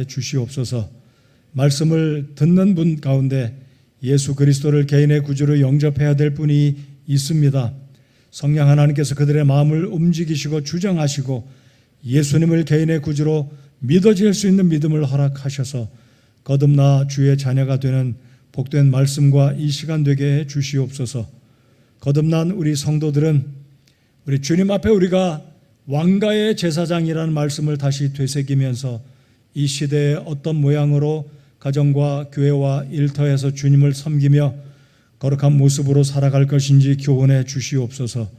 주시옵소서. 말씀을 듣는 분 가운데 예수 그리스도를 개인의 구주로 영접해야 될 분이 있습니다. 성령 하나님께서 그들의 마음을 움직이시고 주장하시고 예수님을 개인의 구주로 믿어질 수 있는 믿음을 허락하셔서 거듭나 주의 자녀가 되는 복된 말씀과 이 시간 되게 해 주시옵소서. 거듭난 우리 성도들은 우리 주님 앞에 우리가 왕가의 제사장이라는 말씀을 다시 되새기면서 이 시대의 어떤 모양으로 가정과 교회와 일터에서 주님을 섬기며 거룩한 모습으로 살아갈 것인지 교훈해 주시옵소서.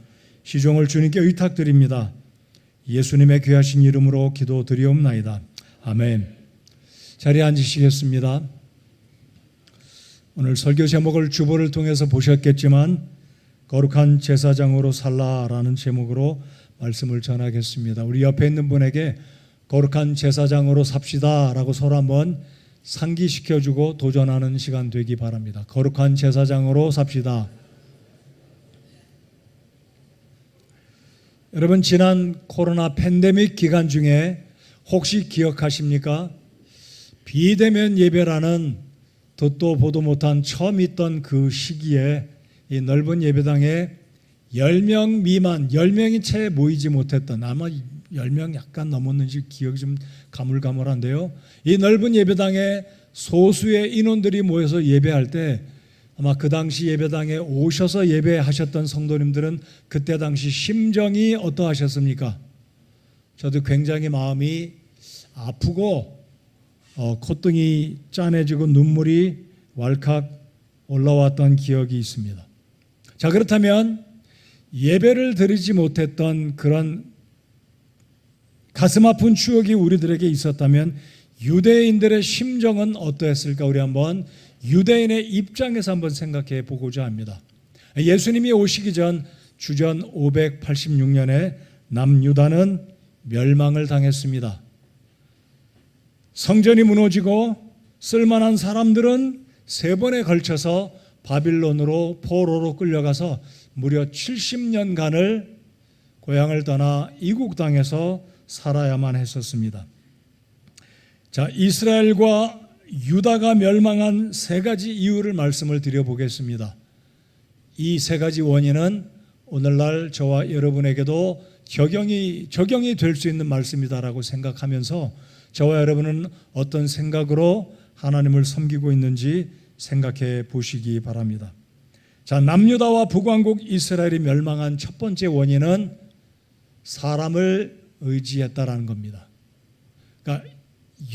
시종을 주님께 의탁드립니다. 예수님의 귀하신 이름으로 기도드리옵나이다. 아멘. 자리에 앉으시겠습니다. 오늘 설교 제목을 주보를 통해서 보셨겠지만 거룩한 제사장으로 살라라는 제목으로 말씀을 전하겠습니다. 우리 옆에 있는 분에게 거룩한 제사장으로 삽시다 라고 서로 한번 상기시켜주고 도전하는 시간 되기 바랍니다. 거룩한 제사장으로 삽시다. 여러분, 지난 코로나 팬데믹 기간 중에 혹시 기억하십니까? 비대면 예배라는 듣도 보도 못한 처음 있던 그 시기에 이 넓은 예배당에 10명 미만, 10명이 채 모이지 못했던, 아마 10명 약간 넘었는지 기억이 좀 가물가물한데요. 이 넓은 예배당에 소수의 인원들이 모여서 예배할 때 아마 그 당시 예배당에 오셔서 예배하셨던 성도님들은 그때 당시 심정이 어떠하셨습니까? 저도 굉장히 마음이 아프고 콧등이 짠해지고 눈물이 왈칵 올라왔던 기억이 있습니다. 자, 그렇다면 예배를 드리지 못했던 그런 가슴 아픈 추억이 우리들에게 있었다면 유대인들의 심정은 어떠했을까? 우리 한번 유대인의 입장에서 한번 생각해 보고자 합니다. 예수님이 오시기 전 주전 586년에 남유다는 멸망을 당했습니다. 성전이 무너지고 쓸만한 사람들은 3번에 걸쳐서 바빌론으로 포로로 끌려가서 무려 70년간을 고향을 떠나 이국 땅에서 살아야만 했었습니다. 자, 이스라엘과 유다가 멸망한 3가지 이유를 말씀을 드려보겠습니다. 이 3가지 원인은 오늘날 저와 여러분에게도 적용이 될 수 있는 말씀이다라고 생각하면서 저와 여러분은 어떤 생각으로 하나님을 섬기고 있는지 생각해 보시기 바랍니다. 자, 남유다와 북왕국 이스라엘이 멸망한 첫 번째 원인은 사람을 의지했다라는 겁니다. 그러니까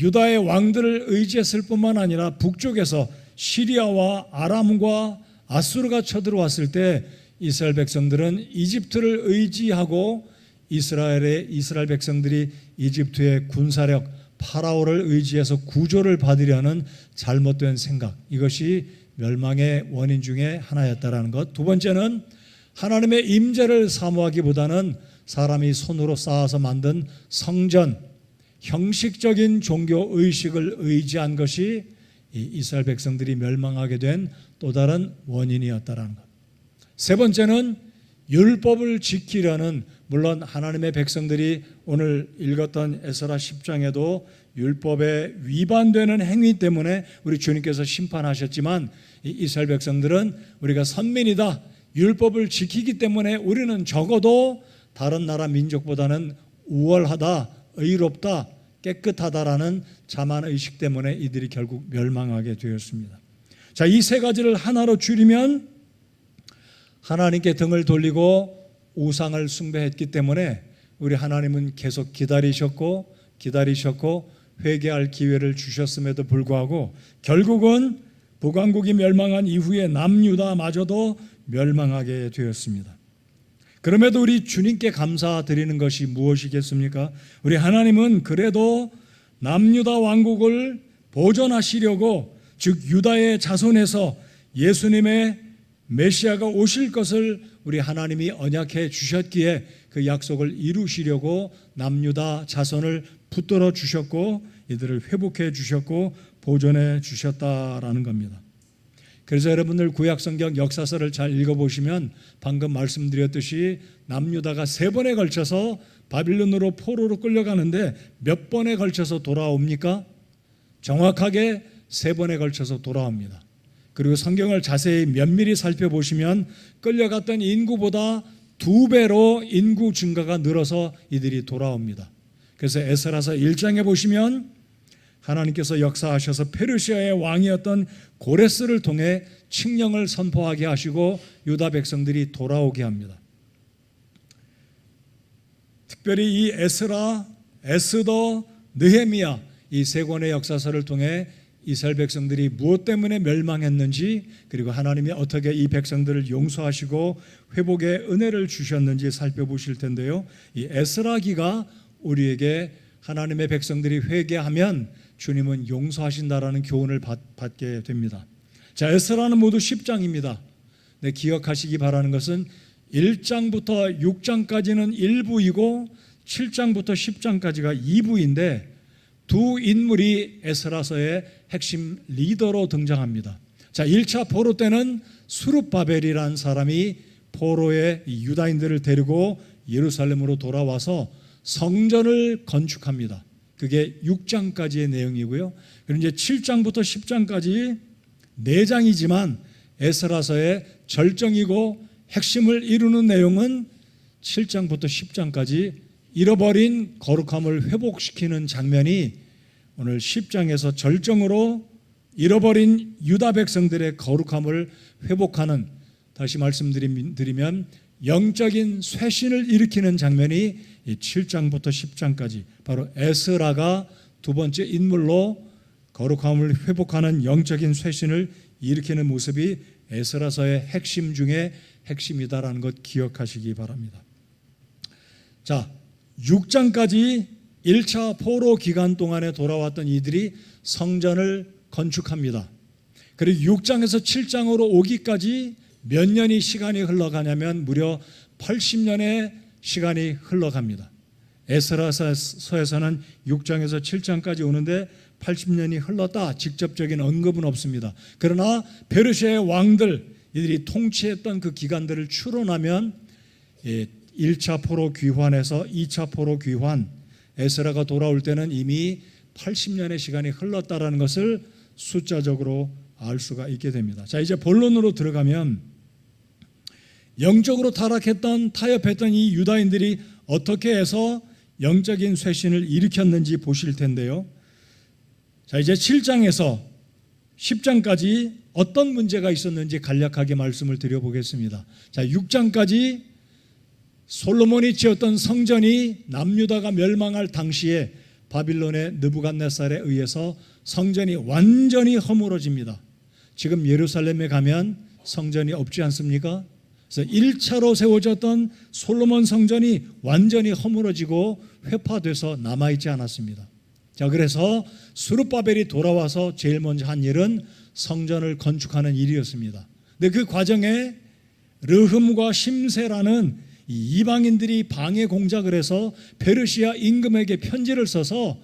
유다의 왕들을 의지했을 뿐만 아니라 북쪽에서 시리아와 아람과 아수르가 쳐들어왔을 때 이스라엘 백성들은 이집트를 의지하고 이스라엘 백성들이 이집트의 군사력 파라오를 의지해서 구조를 받으려는 잘못된 생각, 이것이 멸망의 원인 중에 하나였다라는 것. 두 번째는 하나님의 임재를 사모하기보다는 사람이 손으로 쌓아서 만든 성전, 형식적인 종교 의식을 의지한 것이 이스라엘 백성들이 멸망하게 된 또 다른 원인이었다라는 것. 세 번째는 율법을 지키려는, 물론 하나님의 백성들이 오늘 읽었던 에스라 10장에도 율법에 위반되는 행위 때문에 우리 주님께서 심판하셨지만 이스라엘 백성들은 우리가 선민이다, 율법을 지키기 때문에 우리는 적어도 다른 나라 민족보다는 우월하다, 의롭다, 깨끗하다라는 자만의식 때문에 이들이 결국 멸망하게 되었습니다. 자, 이 3가지를 하나로 줄이면 하나님께 등을 돌리고 우상을 숭배했기 때문에 우리 하나님은 계속 기다리셨고 회개할 기회를 주셨음에도 불구하고 결국은 북왕국이 멸망한 이후에 남유다마저도 멸망하게 되었습니다. 그럼에도 우리 주님께 감사드리는 것이 무엇이겠습니까? 우리 하나님은 그래도 남유다 왕국을 보존하시려고, 즉 유다의 자손에서 예수님의 메시아가 오실 것을 우리 하나님이 언약해 주셨기에 그 약속을 이루시려고 남유다 자손을 붙들어 주셨고 이들을 회복해 주셨고 보존해 주셨다라는 겁니다. 그래서 여러분들 구약성경 역사서를 잘 읽어보시면 방금 말씀드렸듯이 남유다가 3번에 걸쳐서 바빌론으로 포로로 끌려가는데 몇 번에 걸쳐서 돌아옵니까? 정확하게 3번에 걸쳐서 돌아옵니다. 그리고 성경을 자세히 면밀히 살펴보시면 끌려갔던 인구보다 2배로 인구 증가가 늘어서 이들이 돌아옵니다. 그래서 에스라서 1장에 보시면 하나님께서 역사하셔서 페르시아의 왕이었던 고레스를 통해 칙령을 선포하게 하시고 유다 백성들이 돌아오게 합니다. 특별히 이 에스라, 에스더, 느헤미야 이 3권의 역사서를 통해 이스라엘 백성들이 무엇 때문에 멸망했는지, 그리고 하나님이 어떻게 이 백성들을 용서하시고 회복의 은혜를 주셨는지 살펴보실 텐데요. 이 에스라기가 우리에게 하나님의 백성들이 회개하면 주님은 용서하신다라는 교훈을 받게 됩니다. 자, 에스라는 모두 10장입니다. 네, 기억하시기 바라는 것은 1장부터 6장까지는 1부이고 7장부터 10장까지가 2부인데 두 인물이 에스라서의 핵심 리더로 등장합니다. 자, 1차 포로 때는 수룹바벨이라는 사람이 포로의 유다인들을 데리고 예루살렘으로 돌아와서 성전을 건축합니다. 그게 6장까지의 내용이고요. 그리고 이제 7장부터 10장까지 4장이지만 에스라서의 절정이고 핵심을 이루는 내용은 7장부터 10장까지 잃어버린 거룩함을 회복시키는 장면이 오늘 10장에서 절정으로 잃어버린 유다 백성들의 거룩함을 회복하는, 다시 말씀드리면 영적인 쇄신을 일으키는 장면이 7장부터 10장까지 바로 에스라가 두 번째 인물로 거룩함을 회복하는 영적인 쇄신을 일으키는 모습이 에스라서의 핵심 중에 핵심이다라는 것 기억하시기 바랍니다. 자, 6장까지 1차 포로 기간 동안에 돌아왔던 이들이 성전을 건축합니다. 그리고 6장에서 7장으로 오기까지 몇 년이 시간이 흘러가냐면 무려 80년의 시간이 흘러갑니다. 에스라서에서는 6장에서 7장까지 오는데 80년이 흘렀다, 직접적인 언급은 없습니다. 그러나 페르시아의 왕들, 이들이 통치했던 그 기간들을 추론하면 1차 포로 귀환에서 2차 포로 귀환, 에스라가 돌아올 때는 이미 80년의 시간이 흘렀다라는 것을 숫자적으로 알 수가 있게 됩니다. 자, 이제 본론으로 들어가면 영적으로 타락했던, 타협했던 이 유다인들이 어떻게 해서 영적인 쇄신을 일으켰는지 보실 텐데요. 자, 이제 7장에서 10장까지 어떤 문제가 있었는지 간략하게 말씀을 드려보겠습니다. 자, 6장까지 솔로몬이 지었던 성전이 남유다가 멸망할 당시에 바빌론의 느부갓네살에 의해서 성전이 완전히 허물어집니다. 지금 예루살렘에 가면 성전이 없지 않습니까? 그래서 1차로 세워졌던 솔로몬 성전이 완전히 허물어지고 회파돼서 남아있지 않았습니다. 자, 그래서 스룹바벨이 돌아와서 제일 먼저 한 일은 성전을 건축하는 일이었습니다. 근데 그 과정에 르흠과 심세라는 이방인들이 방해 공작을 해서 페르시아 임금에게 편지를 써서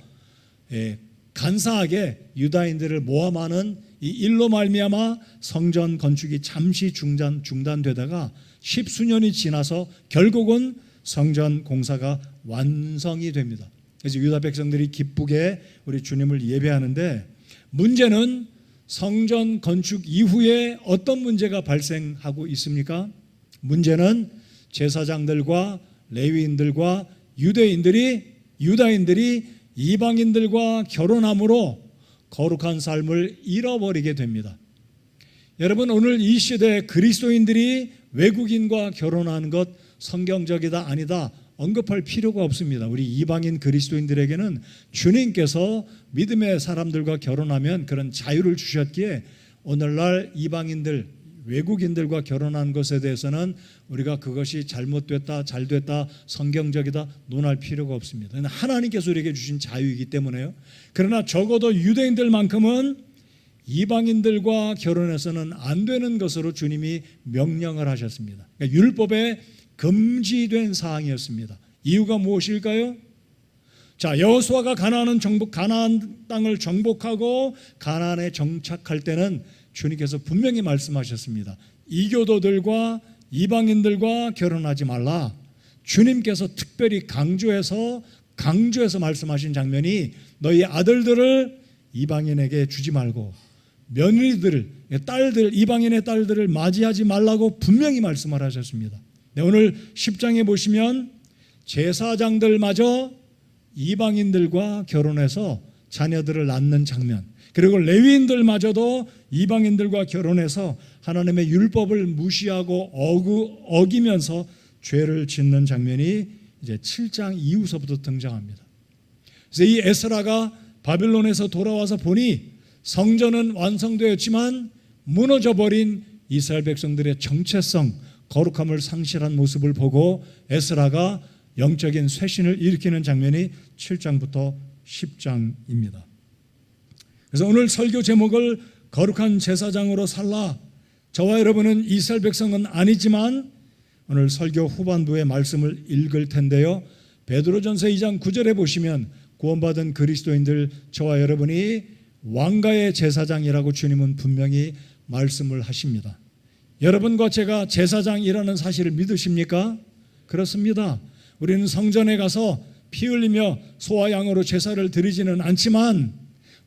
간사하게 유다인들을 모함하는 이 일로 말미암아 성전 건축이 잠시 중단되다가 10수년이 지나서 결국은 성전 공사가 완성이 됩니다. 그래서 유다 백성들이 기쁘게 우리 주님을 예배하는데, 문제는 성전 건축 이후에 어떤 문제가 발생하고 있습니까? 문제는 제사장들과 레위인들과 유다인들이 이방인들과 결혼함으로 거룩한 삶을 잃어버리게 됩니다. 여러분, 오늘 이 시대에 그리스도인들이 외국인과 결혼하는 것 성경적이다 아니다 언급할 필요가 없습니다. 우리 이방인 그리스도인들에게는 주님께서 믿음의 사람들과 결혼하면 그런 자유를 주셨기에 오늘날 이방인들, 외국인들과 결혼한 것에 대해서는 우리가 그것이 잘못됐다, 잘됐다, 성경적이다 논할 필요가 없습니다. 하나님께서 우리에게 주신 자유이기 때문에요. 그러나 적어도 유대인들만큼은 이방인들과 결혼해서는 안 되는 것으로 주님이 명령을 하셨습니다. 그러니까 율법에 금지된 사항이었습니다. 이유가 무엇일까요? 자, 여호수아가 가나안 땅을 정복하고 가나안에 정착할 때는 주님께서 분명히 말씀하셨습니다. 이교도들과 이방인들과 결혼하지 말라. 주님께서 특별히 강조해서 말씀하신 장면이 너희 아들들을 이방인에게 주지 말고 며느리들, 딸들, 이방인의 딸들을 맞이하지 말라고 분명히 말씀을 하셨습니다. 네, 오늘 10장에 보시면 제사장들마저 이방인들과 결혼해서 자녀들을 낳는 장면, 그리고 레위인들마저도 이방인들과 결혼해서 하나님의 율법을 무시하고 어기면서 죄를 짓는 장면이 이제 7장 이후서부터 등장합니다. 그래서 이 에스라가 바빌론에서 돌아와서 보니 성전은 완성되었지만 무너져버린 이스라엘 백성들의 정체성, 거룩함을 상실한 모습을 보고 에스라가 영적인 쇄신을 일으키는 장면이 7장부터 10장입니다. 그래서 오늘 설교 제목을 거룩한 제사장으로 살라. 저와 여러분은 이스라엘 백성은 아니지만 오늘 설교 후반부의 말씀을 읽을 텐데요, 베드로전서 2장 9절에 보시면 구원받은 그리스도인들 저와 여러분이 왕가의 제사장이라고 주님은 분명히 말씀을 하십니다. 여러분과 제가 제사장이라는 사실을 믿으십니까? 그렇습니다. 우리는 성전에 가서 피 흘리며 소와 양으로 제사를 드리지는 않지만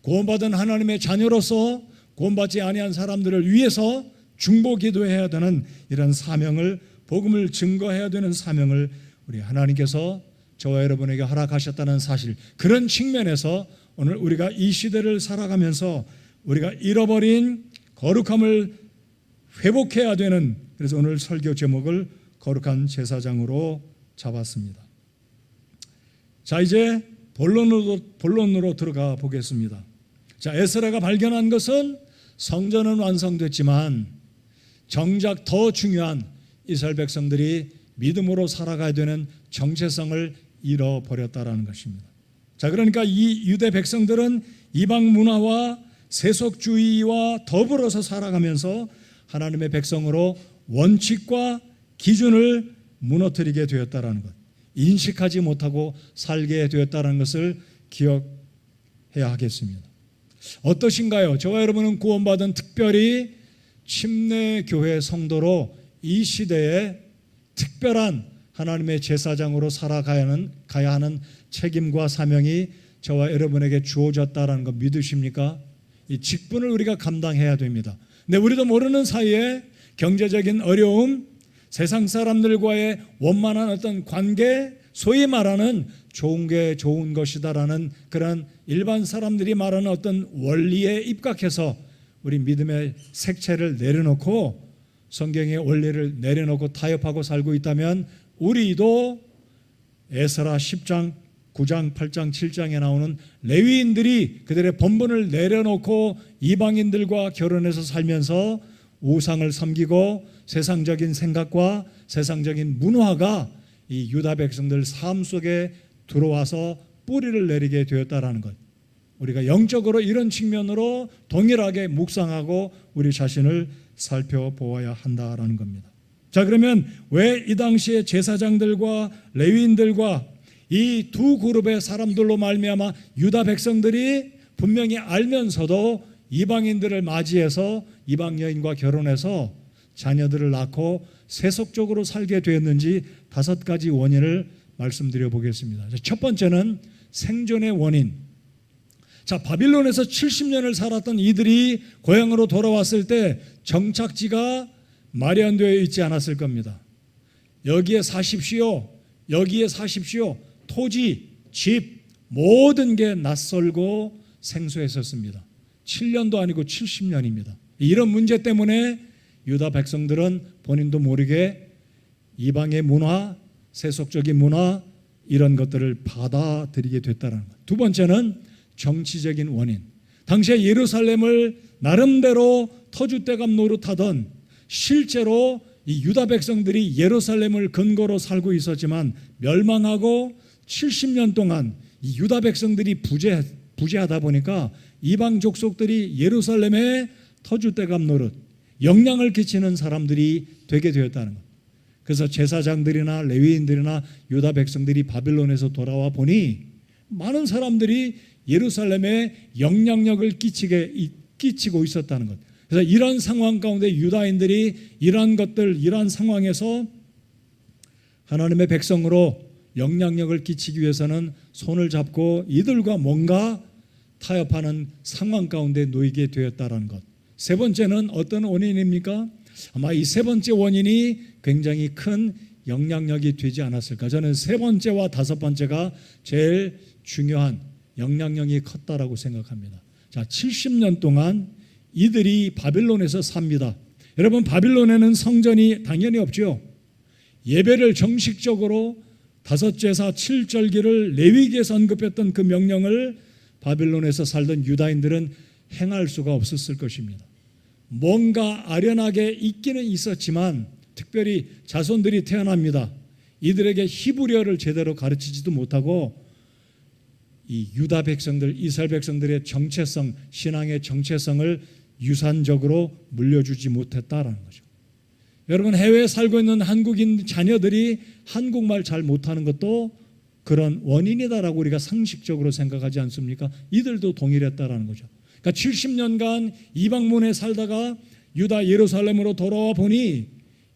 구원받은 하나님의 자녀로서 구원받지 아니한 사람들을 위해서 중보 기도해야 되는 이런 사명을, 복음을 증거해야 되는 사명을 우리 하나님께서 저와 여러분에게 허락하셨다는 사실, 그런 측면에서 오늘 우리가 이 시대를 살아가면서 우리가 잃어버린 거룩함을 회복해야 되는, 그래서 오늘 설교 제목을 거룩한 제사장으로 잡았습니다. 자, 이제 본론으로 들어가 보겠습니다. 자, 에스라가 발견한 것은 성전은 완성됐지만 정작 더 중요한 이스라엘 백성들이 믿음으로 살아가야 되는 정체성을 잃어버렸다라는 것입니다. 자, 그러니까 이 유대 백성들은 이방 문화와 세속주의와 더불어서 살아가면서 하나님의 백성으로 원칙과 기준을 무너뜨리게 되었다라는 것, 인식하지 못하고 살게 되었다는 것을 기억해야 하겠습니다. 어떠신가요? 저와 여러분은 구원받은 특별히 침례교회 성도로 이 시대에 특별한 하나님의 제사장으로 살아가야 하는 책임과 사명이 저와 여러분에게 주어졌다는 거 믿으십니까? 이 직분을 우리가 감당해야 됩니다. 근데 우리도 모르는 사이에 경제적인 어려움, 세상 사람들과의 원만한 어떤 관계, 소위 말하는 좋은 게 좋은 것이다라는 그런 일반 사람들이 말하는 어떤 원리에 입각해서 우리 믿음의 색채를 내려놓고 성경의 원리를 내려놓고 타협하고 살고 있다면 우리도 에스라 10장, 9장, 8장, 7장에 나오는 레위인들이 그들의 본분을 내려놓고 이방인들과 결혼해서 살면서 우상을 섬기고 세상적인 생각과 세상적인 문화가 이 유다 백성들 삶 속에 들어와서 뿌리를 내리게 되었다라는 것, 우리가 영적으로 이런 측면으로 동일하게 묵상하고 우리 자신을 살펴보아야 한다라는 겁니다. 자, 그러면 왜 이 당시에 제사장들과 레위인들과 이 두 그룹의 사람들로 말미암아 유다 백성들이 분명히 알면서도 이방인들을 맞이해서 이방 여인과 결혼해서 자녀들을 낳고 세속적으로 살게 되었는지 5가지 원인을 말씀드려 보겠습니다. 첫 번째는 생존의 원인. 자, 바빌론에서 70년을 살았던 이들이 고향으로 돌아왔을 때 정착지가 마련되어 있지 않았을 겁니다. 여기에 사십시오. 여기에 사십시오. 토지, 집, 모든 게 낯설고 생소했었습니다. 7년도 아니고 70년입니다. 이런 문제 때문에 유다 백성들은 본인도 모르게 이방의 문화, 세속적인 문화, 이런 것들을 받아들이게 됐다는 것. 두 번째는 정치적인 원인. 당시에 예루살렘을 나름대로 터줏대감 노릇하던, 실제로 이 유다 백성들이 예루살렘을 근거로 살고 있었지만 멸망하고 70년 동안 이 유다 백성들이 부재하다 보니까 이방 족속들이 예루살렘에 터줏대감 노릇, 영향을 끼치는 사람들이 되게 되었다는 것. 그래서 제사장들이나 레위인들이나 유다 백성들이 바빌론에서 돌아와 보니 많은 사람들이 예루살렘에 영향력을 끼치고 있었다는 것. 그래서 이런 상황 가운데 유다인들이 이러한 상황에서 하나님의 백성으로 영향력을 끼치기 위해서는 손을 잡고 이들과 뭔가 타협하는 상황 가운데 놓이게 되었다는 것. 세 번째는 어떤 원인입니까? 아마 이 세 번째 원인이 굉장히 큰 영향력이 되지 않았을까. 저는 세 번째와 다섯 번째가 제일 중요한 영향력이 컸다라고 생각합니다. 자, 70년 동안 이들이 바빌론에서 삽니다. 여러분, 바빌론에는 성전이 당연히 없죠. 예배를 정식적으로 다섯 제사 7절기를 레위기에서 언급했던 그 명령을 바빌론에서 살던 유다인들은 행할 수가 없었을 것입니다. 뭔가 아련하게 있기는 있었지만 특별히 자손들이 태어납니다. 이들에게 히브리어를 제대로 가르치지도 못하고 이 유다 백성들, 이스라엘 백성들의 정체성, 신앙의 정체성을 유산적으로 물려주지 못했다라는 거죠. 여러분, 해외에 살고 있는 한국인 자녀들이 한국말 잘 못하는 것도 그런 원인이다라고 우리가 상식적으로 생각하지 않습니까? 이들도 동일했다라는 거죠. 그러니까 70년간 이방문에 살다가 유다 예루살렘으로 돌아와 보니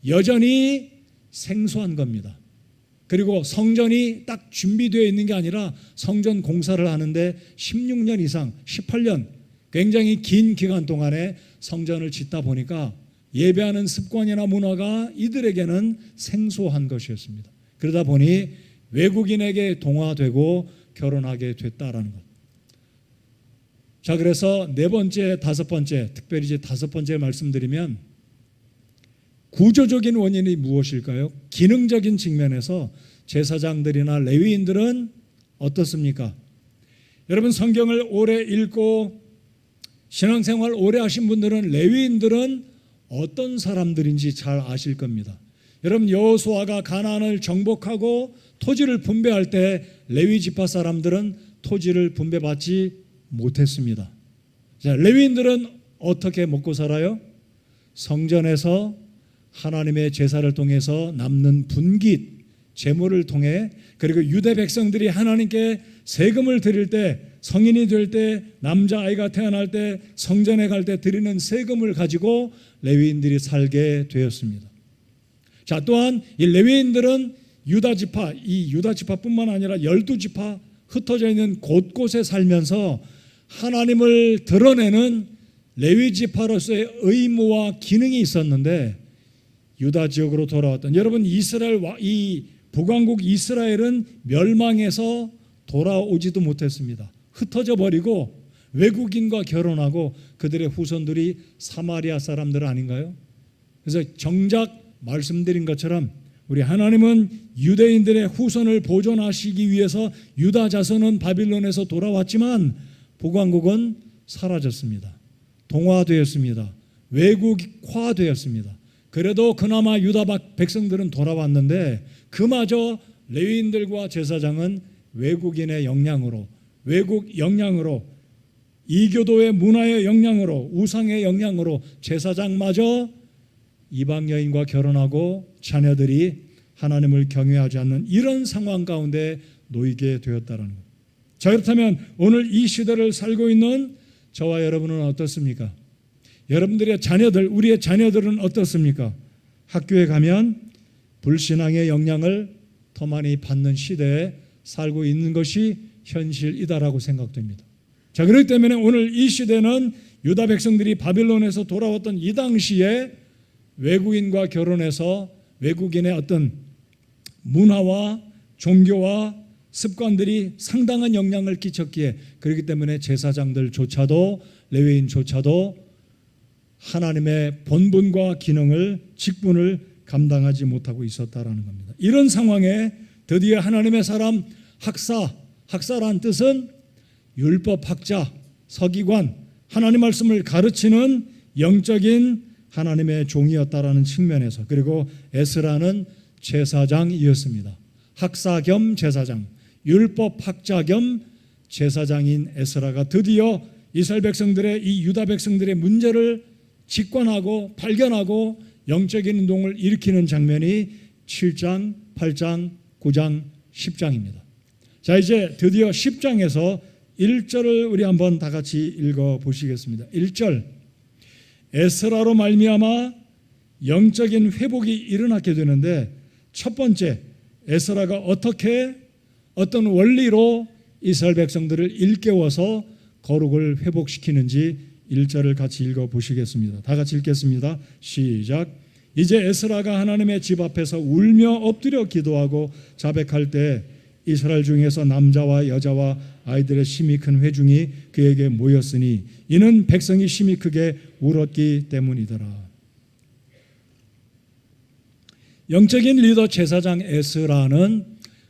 여전히 생소한 겁니다. 그리고 성전이 딱 준비되어 있는 게 아니라 성전 공사를 하는데 16년 이상, 18년 굉장히 긴 기간 동안에 성전을 짓다 보니까 예배하는 습관이나 문화가 이들에게는 생소한 것이었습니다. 그러다 보니 외국인에게 동화되고 결혼하게 됐다라는 것. 자, 그래서 네 번째, 다섯 번째, 특별히 이제 다섯 번째 말씀드리면 구조적인 원인이 무엇일까요? 기능적인 측면에서 제사장들이나 레위인들은 어떻습니까? 여러분, 성경을 오래 읽고 신앙생활 오래 하신 분들은 레위인들은 어떤 사람들인지 잘 아실 겁니다. 여러분, 여호수아가 가나안을 정복하고 토지를 분배할 때 레위 지파 사람들은 토지를 분배받지 못했습니다. 자, 레위인들은 어떻게 먹고 살아요? 성전에서 하나님의 제사를 통해서 남는 분깃, 제물을 통해, 그리고 유대 백성들이 하나님께 세금을 드릴 때, 성인이 될 때, 남자아이가 태어날 때, 성전에 갈 때 드리는 세금을 가지고 레위인들이 살게 되었습니다. 자, 또한 이 레위인들은 유다지파, 이 유다지파뿐만 아니라 12지파 흩어져 있는 곳곳에 살면서 하나님을 드러내는 레위지파로서의 의무와 기능이 있었는데, 유다 지역으로 돌아왔던, 여러분, 이스라엘, 이 북왕국 이스라엘은 멸망해서 돌아오지도 못했습니다. 흩어져 버리고 외국인과 결혼하고 그들의 후손들이 사마리아 사람들 아닌가요? 그래서 정작 말씀드린 것처럼 우리 하나님은 유대인들의 후손을 보존하시기 위해서 유다 자손은 바빌론에서 돌아왔지만 북왕국은 사라졌습니다. 동화되었습니다. 외국화되었습니다. 그래도 그나마 유다 백성들은 돌아왔는데 그마저 레위인들과 제사장은 외국인의 영향으로, 외국 영향으로, 이교도의 문화의 영향으로, 우상의 영향으로 제사장마저 이방 여인과 결혼하고 자녀들이 하나님을 경외하지 않는 이런 상황 가운데 놓이게 되었다는 것. 자, 그렇다면 오늘 이 시대를 살고 있는 저와 여러분은 어떻습니까? 여러분들의 자녀들, 우리의 자녀들은 어떻습니까? 학교에 가면 불신앙의 영향을 더 많이 받는 시대에 살고 있는 것이 현실이다라고 생각됩니다. 자, 그렇기 때문에 오늘 이 시대는 유다 백성들이 바빌론에서 돌아왔던 이 당시에 외국인과 결혼해서 외국인의 어떤 문화와 종교와 습관들이 상당한 영향을 끼쳤기에, 그렇기 때문에 제사장들조차도, 레위인조차도 하나님의 본분과 기능을, 직분을 감당하지 못하고 있었다라는 겁니다. 이런 상황에 드디어 하나님의 사람 학사란 뜻은 율법학자, 서기관, 하나님 말씀을 가르치는 영적인 하나님의 종이었다라는 측면에서, 그리고 에스라는 제사장이었습니다. 학사 겸 제사장, 율법학자 겸 제사장인 에스라가 드디어 이스라엘 백성들의, 이 유다 백성들의 문제를 직관하고 발견하고 영적인 운동을 일으키는 장면이 7장, 8장, 9장, 10장입니다. 자, 이제 드디어 10장에서 1절을 우리 한번 다 같이 읽어 보시겠습니다. 1절, 에스라로 말미암아 영적인 회복이 일어나게 되는데, 첫 번째, 에스라가 어떤 원리로 이스라엘 백성들을 일깨워서 거룩을 회복시키는지 1절을 같이 읽어보시겠습니다. 다 같이 읽겠습니다. 시작. 이제 에스라가 하나님의 집 앞에서 울며 엎드려 기도하고 자백할 때 이스라엘 중에서 남자와 여자와 아이들의 심히 큰 회중이 그에게 모였으니 이는 백성이 심히 크게 울었기 때문이더라. 영적인 리더 제사장 에스라는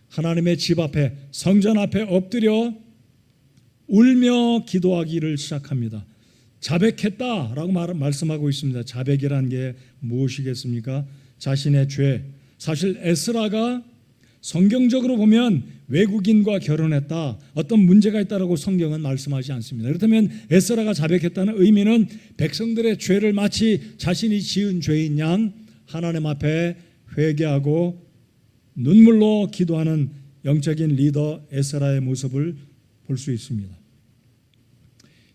하나님의 집 앞에 성전 앞에 엎드려 울며 기도하기를 시작합니다. 자백했다라고 말씀하고 있습니다. 자백이라는 게 무엇이겠습니까? 자신의 죄. 사실 에스라가 성경적으로 보면 외국인과 결혼했다, 어떤 문제가 있다라고 성경은 말씀하지 않습니다. 그렇다면 에스라가 자백했다는 의미는 백성들의 죄를 마치 자신이 지은 죄인 양 하나님 앞에 회개하고 눈물로 기도하는 영적인 리더 에스라의 모습을 볼 수 있습니다.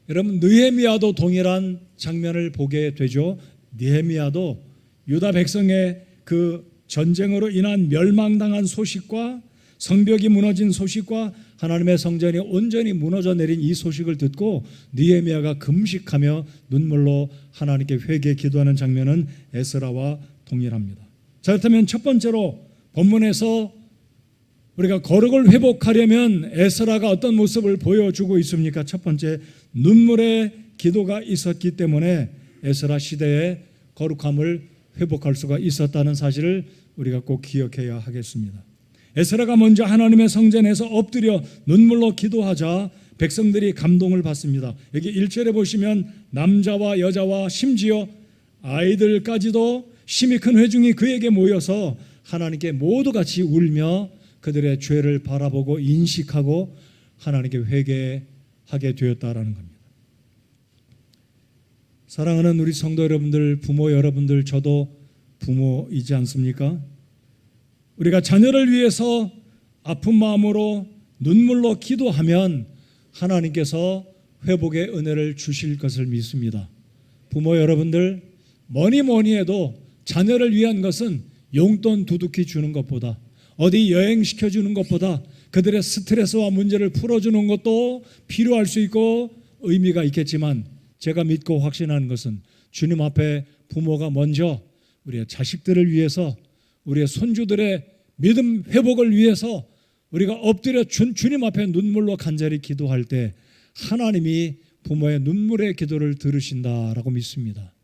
여러분, 느헤미야도 동일한 장면을 보게 되죠. 느헤미야도 유다 백성의 그 전쟁으로 인한 멸망당한 소식과 성벽이 무너진 소식과 하나님의 성전이 온전히 무너져 내린 이 소식을 듣고 느헤미야가 금식하며 눈물로 하나님께 회개 기도하는 장면은 에스라와 동일합니다. 자, 그렇다면 첫 번째로 본문에서 우리가 거룩을 회복하려면 에스라가 어떤 모습을 보여주고 있습니까? 첫 번째, 눈물의 기도가 있었기 때문에 에스라 시대의 거룩함을 회복할 수가 있었다는 사실을 우리가 꼭 기억해야 하겠습니다. 에스라가 먼저 하나님의 성전에서 엎드려 눈물로 기도하자 백성들이 감동을 받습니다. 여기 1절에 보시면 남자와 여자와 심지어 아이들까지도 심히 큰 회중이 그에게 모여서 하나님께 모두 같이 울며 그들의 죄를 바라보고 인식하고 하나님께 회개하게 되었다라는 겁니다. 사랑하는 우리 성도 여러분들, 부모 여러분들, 저도 부모이지 않습니까? 우리가 자녀를 위해서 아픈 마음으로 눈물로 기도하면 하나님께서 회복의 은혜를 주실 것을 믿습니다. 부모 여러분들, 뭐니 해도 자녀를 위한 것은 용돈 두둑히 주는 것보다, 어디 여행시켜 주는 것보다 그들의 스트레스와 문제를 풀어주는 것도 필요할 수 있고 의미가 있겠지만, 제가 믿고 확신하는 것은 주님 앞에 부모가 먼저 우리의 자식들을 위해서, 우리의 손주들의 믿음 회복을 위해서 우리가 엎드려 주님 앞에 눈물로 간절히 기도할 때 하나님이 부모의 눈물의 기도를 들으신다라고 믿습니다.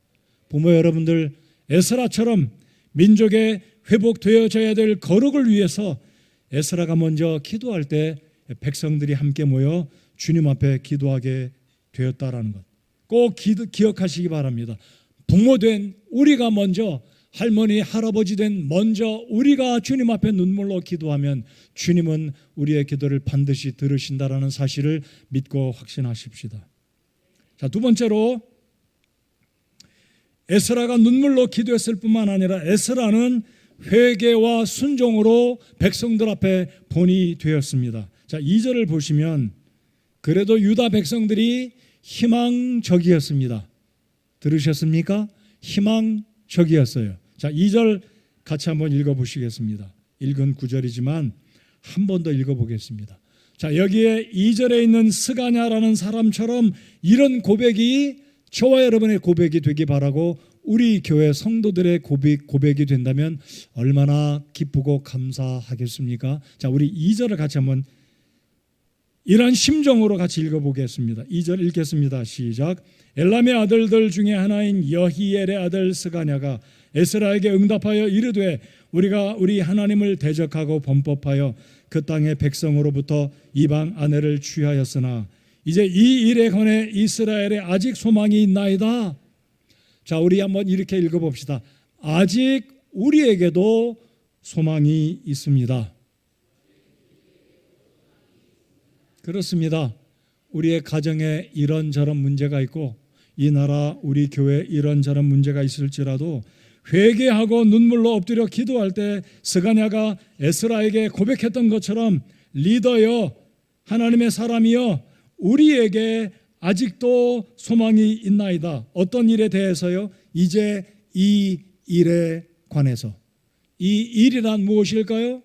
부모 여러분들, 에스라처럼 민족의 회복되어져야 될 거룩을 위해서 에스라가 먼저 기도할 때 백성들이 함께 모여 주님 앞에 기도하게 되었다라는 것 꼭 기억하시기 바랍니다. 부모된 우리가 먼저, 할머니 할아버지 된 먼저 우리가 주님 앞에 눈물로 기도하면 주님은 우리의 기도를 반드시 들으신다라는 사실을 믿고 확신하십시다. 자, 두 번째로 에스라가 눈물로 기도했을 뿐만 아니라 에스라는 회개와 순종으로 백성들 앞에 본이 되었습니다. 자, 2절을 보시면 그래도 유다 백성들이 희망적이었습니다. 들으셨습니까? 희망적이었어요. 자, 2절 같이 한번 읽어보시겠습니다. 읽은 9절이지만 한 번 더 읽어보겠습니다. 자, 여기에 2절에 있는 스가냐라는 사람처럼 이런 고백이 저와 여러분의 고백이 되기 바라고 우리 교회 성도들의 고백이 된다면 얼마나 기쁘고 감사하겠습니까? 자, 우리 2절을 같이 한번 이런 심정으로 같이 읽어보겠습니다. 2절 읽겠습니다. 시작. 엘람의 아들들 중에 하나인 여히엘의 아들 스가냐가 에스라에게 응답하여 이르되 우리가 우리 하나님을 대적하고 범법하여 그 땅의 백성으로부터 이방 아내를 취하였으나 이제 이 일에 관해 이스라엘에 아직 소망이 있나이다. 자, 우리 한번 이렇게 읽어봅시다. 아직 우리에게도 소망이 있습니다. 그렇습니다. 우리의 가정에 이런저런 문제가 있고 이 나라 우리 교회에 이런저런 문제가 있을지라도 회개하고 눈물로 엎드려 기도할 때 스가냐가 에스라에게 고백했던 것처럼 리더여, 하나님의 사람이여, 우리에게 아직도 소망이 있나이다. 어떤 일에 대해서요? 이제 이 일에 관해서. 이 일이란 무엇일까요?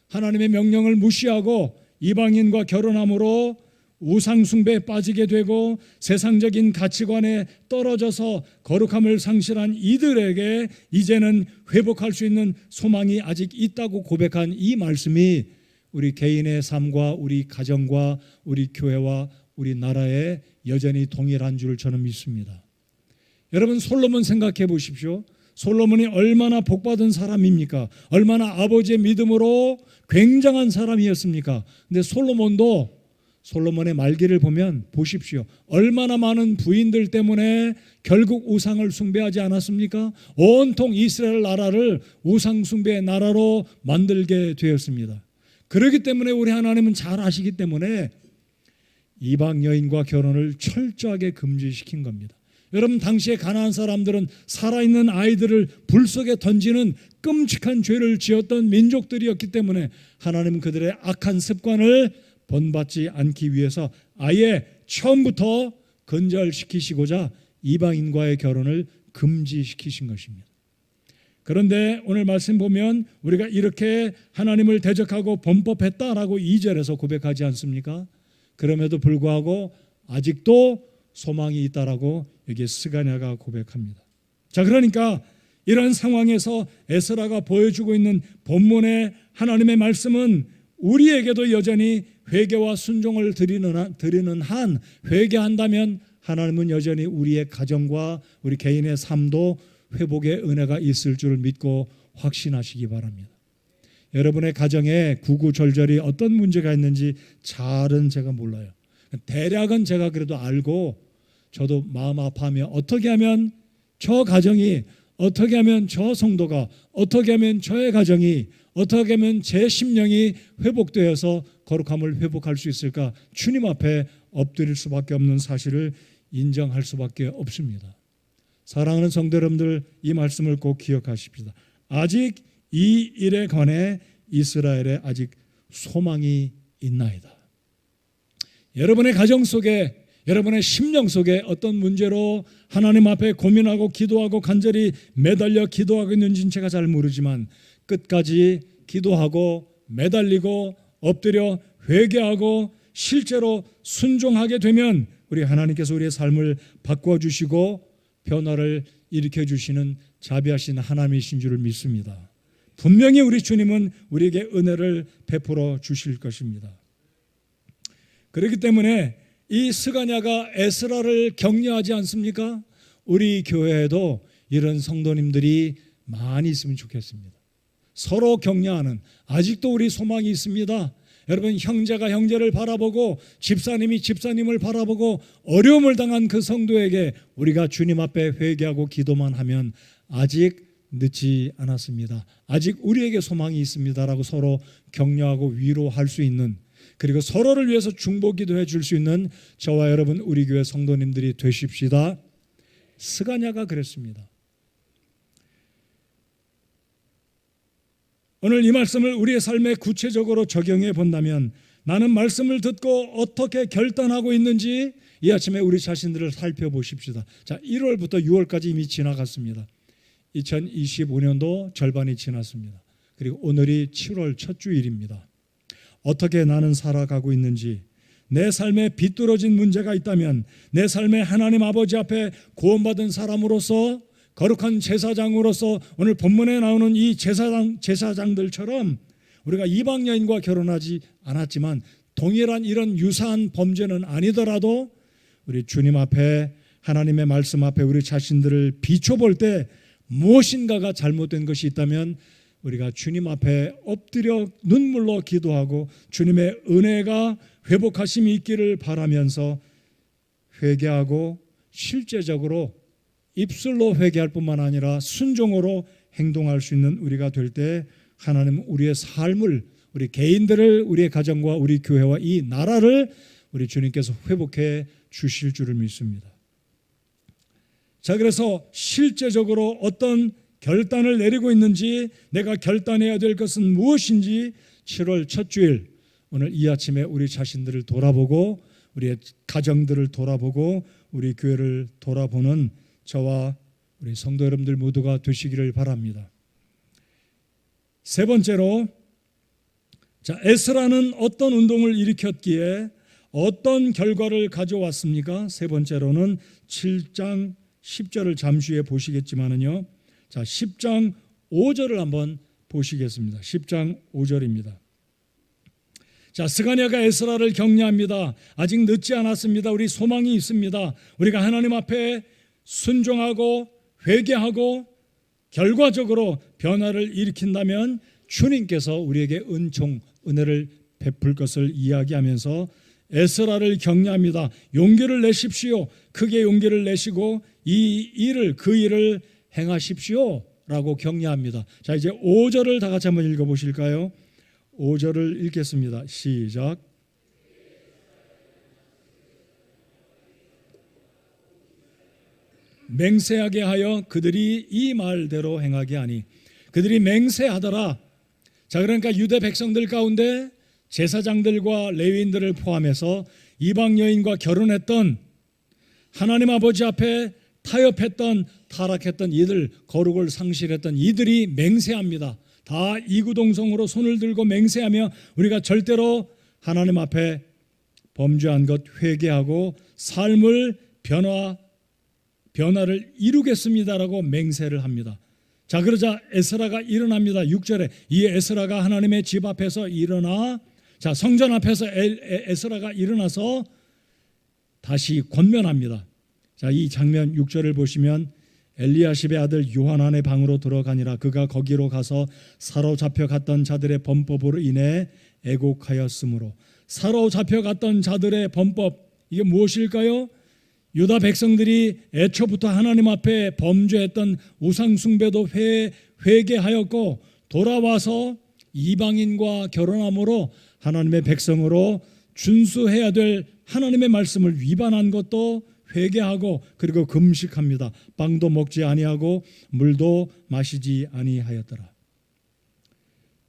하나님의 명령을 무시하고 이방인과 결혼함으로 우상 숭배에 빠지게 되고 세상적인 가치관에 떨어져서 거룩함을 상실한 이들에게 이제는 회복할 수 있는 소망이 아직 있다고 고백한 이 말씀이 우리 개인의 삶과 우리 가정과 우리 교회와 우리 나라에 여전히 동일한 줄 저는 믿습니다. 여러분, 솔로몬 생각해 보십시오. 솔로몬이 얼마나 복받은 사람입니까? 얼마나 아버지의 믿음으로 굉장한 사람이었습니까? 근데 솔로몬의 말기를 보면 보십시오. 얼마나 많은 부인들 때문에 결국 우상을 숭배하지 않았습니까? 온통 이스라엘 나라를 우상 숭배의 나라로 만들게 되었습니다. 그렇기 때문에 우리 하나님은 잘 아시기 때문에 이방 여인과 결혼을 철저하게 금지시킨 겁니다. 여러분, 당시에 가나안 사람들은 살아있는 아이들을 불 속에 던지는 끔찍한 죄를 지었던 민족들이었기 때문에 하나님은 그들의 악한 습관을 본받지 않기 위해서 아예 처음부터 근절시키시고자 이방인과의 결혼을 금지시키신 것입니다. 그런데 오늘 말씀 보면 우리가 이렇게 하나님을 대적하고 범법했다라고 2절에서 고백하지 않습니까? 그럼에도 불구하고 아직도 소망이 있다라고 여기에 스가랴가 고백합니다. 자, 그러니까 이런 상황에서 에스라가 보여주고 있는 본문의 하나님의 말씀은 우리에게도 여전히 회개와 순종을 드리는 한, 회개한다면 하나님은 여전히 우리의 가정과 우리 개인의 삶도 회복의 은혜가 있을 줄 믿고 확신하시기 바랍니다. 여러분의 가정에 구구절절히 어떤 문제가 있는지 잘은 제가 몰라요. 대략은 제가 그래도 알고 저도 마음 아파하며 어떻게 하면 저 가정이, 어떻게 하면 저 성도가, 어떻게 하면 저의 가정이, 어떻게 하면 제 심령이 회복되어서 거룩함을 회복할 수 있을까? 주님 앞에 엎드릴 수밖에 없는 사실을 인정할 수밖에 없습니다. 사랑하는 성도 여러분들, 이 말씀을 꼭 기억하십시다. 아직 이 일에 관해 이스라엘에 아직 소망이 있나이다. 여러분의 가정 속에, 여러분의 심령 속에 어떤 문제로 하나님 앞에 고민하고 기도하고 간절히 매달려 기도하고 있는지는 제가 잘 모르지만 끝까지 기도하고 매달리고 엎드려 회개하고 실제로 순종하게 되면 우리 하나님께서 우리의 삶을 바꿔주시고 변화를 일으켜주시는 자비하신 하나님이신 줄을 믿습니다. 분명히 우리 주님은 우리에게 은혜를 베풀어 주실 것입니다. 그렇기 때문에 이 스가랴가 에스라를 격려하지 않습니까? 우리 교회에도 이런 성도님들이 많이 있으면 좋겠습니다. 서로 격려하는, 아직도 우리 소망이 있습니다. 여러분, 형제가 형제를 바라보고 집사님이 집사님을 바라보고 어려움을 당한 그 성도에게 우리가 주님 앞에 회개하고 기도만 하면 아직 늦지 않았습니다. 아직 우리에게 소망이 있습니다라고 서로 격려하고 위로할 수 있는, 그리고 서로를 위해서 중보 기도해 줄 수 있는 저와 여러분 우리 교회 성도님들이 되십시다. 스가랴가 그랬습니다. 오늘 이 말씀을 우리의 삶에 구체적으로 적용해 본다면 나는 말씀을 듣고 어떻게 결단하고 있는지 이 아침에 우리 자신들을 살펴보십시다. 자, 1월부터 6월까지 이미 지나갔습니다. 2025년도 절반이 지났습니다. 그리고 오늘이 7월 첫 주일입니다. 어떻게 나는 살아가고 있는지, 내 삶에 비뚤어진 문제가 있다면 내 삶에 하나님 아버지 앞에 구원받은 사람으로서 거룩한 제사장으로서 오늘 본문에 나오는 이 제사장들처럼 우리가 이방 여인과 결혼하지 않았지만 동일한 이런 유사한 범죄는 아니더라도 우리 주님 앞에 하나님의 말씀 앞에 우리 자신들을 비춰볼 때 무엇인가가 잘못된 것이 있다면 우리가 주님 앞에 엎드려 눈물로 기도하고 주님의 은혜가 회복하심이 있기를 바라면서 회개하고 실제적으로 입술로 회개할 뿐만 아니라 순종으로 행동할 수 있는 우리가 될 때 하나님은 우리의 삶을, 우리 개인들을, 우리의 가정과 우리 교회와 이 나라를 우리 주님께서 회복해 주실 줄을 믿습니다. 자, 그래서 실제적으로 어떤 결단을 내리고 있는지, 내가 결단해야 될 것은 무엇인지 7월 첫 주일 오늘 이 아침에 우리 자신들을 돌아보고 우리의 가정들을 돌아보고 우리 교회를 돌아보는 저와 우리 성도 여러분들 모두가 되시기를 바랍니다. 세 번째로, 자, 에스라는 어떤 운동을 일으켰기에 어떤 결과를 가져왔습니까? 세 번째로는 7장 10절을 잠시 후에 보시겠지만은요. 자, 10장 5절을 한번 보시겠습니다. 10장 5절입니다. 자, 스가랴가 에스라를 격려합니다. 아직 늦지 않았습니다. 우리 소망이 있습니다. 우리가 하나님 앞에 순종하고 회개하고 결과적으로 변화를 일으킨다면 주님께서 우리에게 은총, 은혜를 베풀 것을 이야기하면서 에스라를 격려합니다. 용기를 내십시오. 크게 용기를 내시고 그 일을 행하십시오 라고 격려합니다. 자, 이제 5절을 다 같이 한번 읽어보실까요? 5절을 읽겠습니다. 시작. 맹세하게 하여 그들이 이 말대로 행하게 하니, 그들이 맹세하더라. 자, 그러니까 유대 백성들 가운데 제사장들과 레위인들을 포함해서 이방 여인과 결혼했던, 하나님 아버지 앞에 타협했던, 타락했던 이들, 거룩을 상실했던 이들이 맹세합니다. 다 이구동성으로 손을 들고 맹세하며 우리가 절대로 하나님 앞에 범죄한 것 회개하고 삶을 변화를 이루겠습니다라고 맹세를 합니다. 자, 그러자 에스라가 일어납니다. 6절에 이 에스라가 하나님의 집 앞에서 일어나, 자, 성전 앞에서 에스라가 일어나서 다시 권면합니다. 자, 이 장면 6절을 보시면 엘리야십의 아들 요하난의 방으로 들어가니라. 그가 거기로 가서 사로잡혀 갔던 자들의 범법으로 인해 애곡하였으므로. 사로잡혀 갔던 자들의 범법, 이게 무엇일까요? 유다 백성들이 애초부터 하나님 앞에 범죄했던 우상 숭배도 회개하였고 돌아와서 이방인과 결혼함으로 하나님의 백성으로 준수해야 될 하나님의 말씀을 위반한 것도 회개하고 그리고 금식합니다. 빵도 먹지 아니하고 물도 마시지 아니하였더라.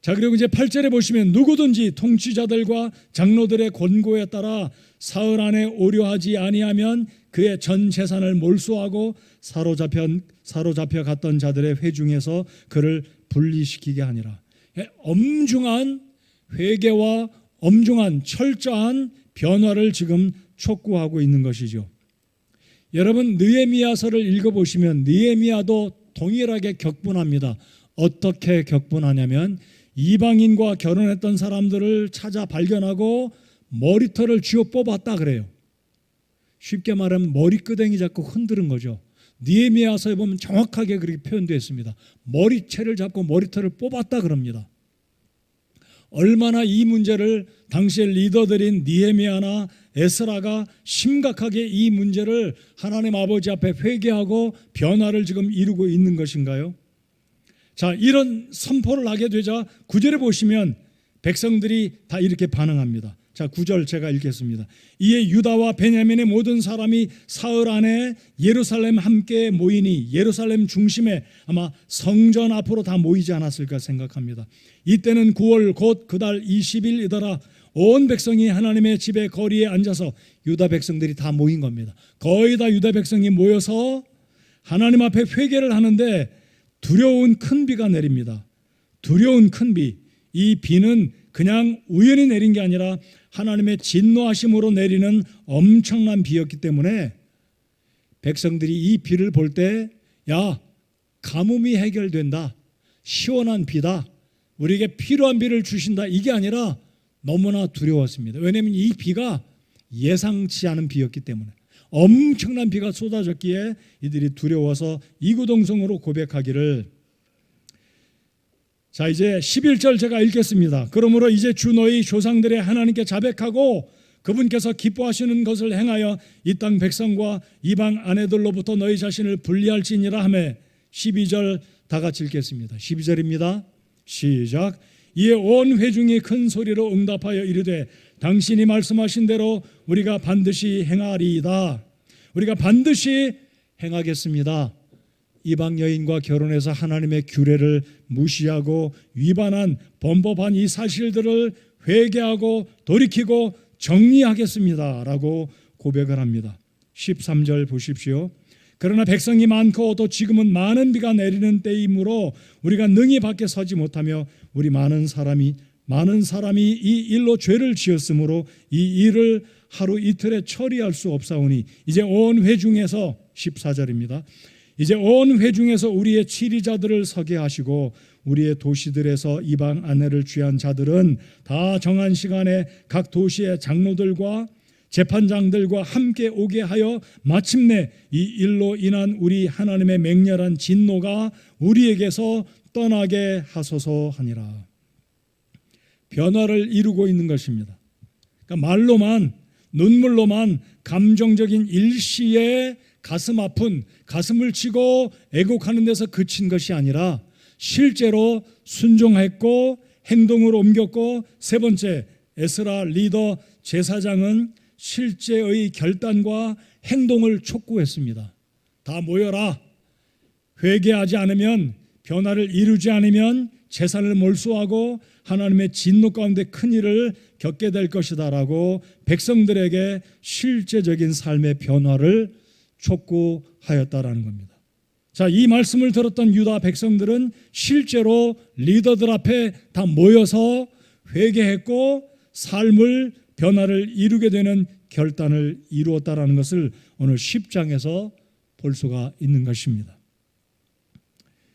자, 그리고 이제 8절에 보시면 누구든지 통치자들과 장로들의 권고에 따라 사흘 안에 오류하지 아니하면 그의 전 재산을 몰수하고 사로잡혀 갔던 자들의 회중에서 그를 분리시키게 하니라. 엄중한 회개와 엄중한 철저한 변화를 지금 촉구하고 있는 것이죠. 여러분, 느헤미야서를 읽어보시면 느헤미야도 동일하게 격분합니다. 어떻게 격분하냐면 이방인과 결혼했던 사람들을 찾아 발견하고 머리털을 쥐어 뽑았다 그래요. 쉽게 말하면 머리끄댕이 잡고 흔드는 거죠. 느헤미야서에 보면 정확하게 그렇게 표현되어 있습니다. 머리채를 잡고 머리털을 뽑았다 그럽니다. 얼마나 이 문제를 당시의 리더들인 느헤미야나 에스라가 심각하게 이 문제를 하나님 아버지 앞에 회개하고 변화를 지금 이루고 있는 것인가요? 자, 이런 선포를 하게 되자 9절에 보시면 백성들이 다 이렇게 반응합니다. 자, 9절 제가 읽겠습니다. 이에 유다와 베냐민의 모든 사람이 사흘 안에 예루살렘 함께 모이니, 예루살렘 중심에 아마 성전 앞으로 다 모이지 않았을까 생각합니다. 이때는 9월 곧 그달 20일이더라. 온 백성이 하나님의 집의 거리에 앉아서, 유다 백성들이 다 모인 겁니다. 거의 다 유다 백성이 모여서 하나님 앞에 회개를 하는데 두려운 큰 비가 내립니다. 두려운 큰 비. 이 비는 그냥 우연히 내린 게 아니라 하나님의 진노하심으로 내리는 엄청난 비였기 때문에 백성들이 이 비를 볼 때, 야, 가뭄이 해결된다, 시원한 비다, 우리에게 필요한 비를 주신다, 이게 아니라 너무나 두려웠습니다. 왜냐하면 이 비가 예상치 않은 비였기 때문에 엄청난 비가 쏟아졌기에 이들이 두려워서 이구동성으로 고백하기를. 자, 이제 11절 제가 읽겠습니다. 그러므로 이제 주 너희 조상들의 하나님께 자백하고 그분께서 기뻐하시는 것을 행하여 이 땅 백성과 이방 아내들로부터 너희 자신을 분리할지니라 하매. 12절 다 같이 읽겠습니다. 12절입니다. 시작. 이에 온 회중이 큰 소리로 응답하여 이르되 당신이 말씀하신 대로 우리가 반드시 행하리이다. 우리가 반드시 행하겠습니다. 이방 여인과 결혼해서 하나님의 규례를 무시하고 위반한 범법한 이 사실들을 회개하고 돌이키고 정리하겠습니다 라고 고백을 합니다. 13절 보십시오. 그러나 백성이 많고 또 지금은 많은 비가 내리는 때이므로 우리가 능히 밖에 서지 못하며 우리 많은 사람이 많은 사람이 이 일로 죄를 지었으므로 이 일을 하루 이틀에 처리할 수 없사오니 이제 온 회중에서 14절입니다. 이제 온 회중에서 우리의 치리자들을 서게 하시고 우리의 도시들에서 이방 아내를 취한 자들은 다 정한 시간에 각 도시의 장로들과 재판장들과 함께 오게 하여 마침내 이 일로 인한 우리 하나님의 맹렬한 진노가 우리에게서 떠나게 하소서 하니라. 변화를 이루고 있는 것입니다. 그러니까 말로만, 눈물로만 감정적인 일시에 가슴 아픈, 가슴을 치고 애곡하는 데서 그친 것이 아니라 실제로 순종했고 행동으로 옮겼고, 세 번째, 에스라 리더 제사장은 실제의 결단과 행동을 촉구했습니다. 다 모여라. 회개하지 않으면, 변화를 이루지 않으면 재산을 몰수하고 하나님의 진노 가운데 큰 일을 겪게 될 것이다 라고 백성들에게 실제적인 삶의 변화를 촉구하였다라는 겁니다. 자, 이 말씀을 들었던 유다 백성들은 실제로 리더들 앞에 다 모여서 회개했고 삶을 변화를 이루게 되는 결단을 이루었다라는 것을 오늘 10장에서 볼 수가 있는 것입니다.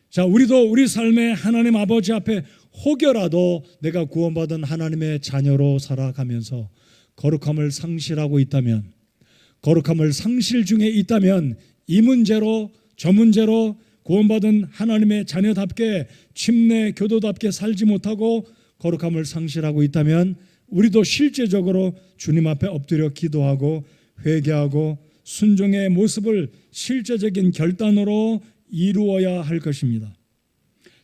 자, 우리도 우리 삶의 하나님 아버지 앞에 혹여라도 내가 구원받은 하나님의 자녀로 살아가면서 거룩함을 상실하고 있다면, 거룩함을 상실 중에 있다면 이 문제로 저 문제로 구원받은 하나님의 자녀답게 침례 교도답게 살지 못하고 거룩함을 상실하고 있다면 우리도 실제적으로 주님 앞에 엎드려 기도하고 회개하고 순종의 모습을 실제적인 결단으로 이루어야 할 것입니다.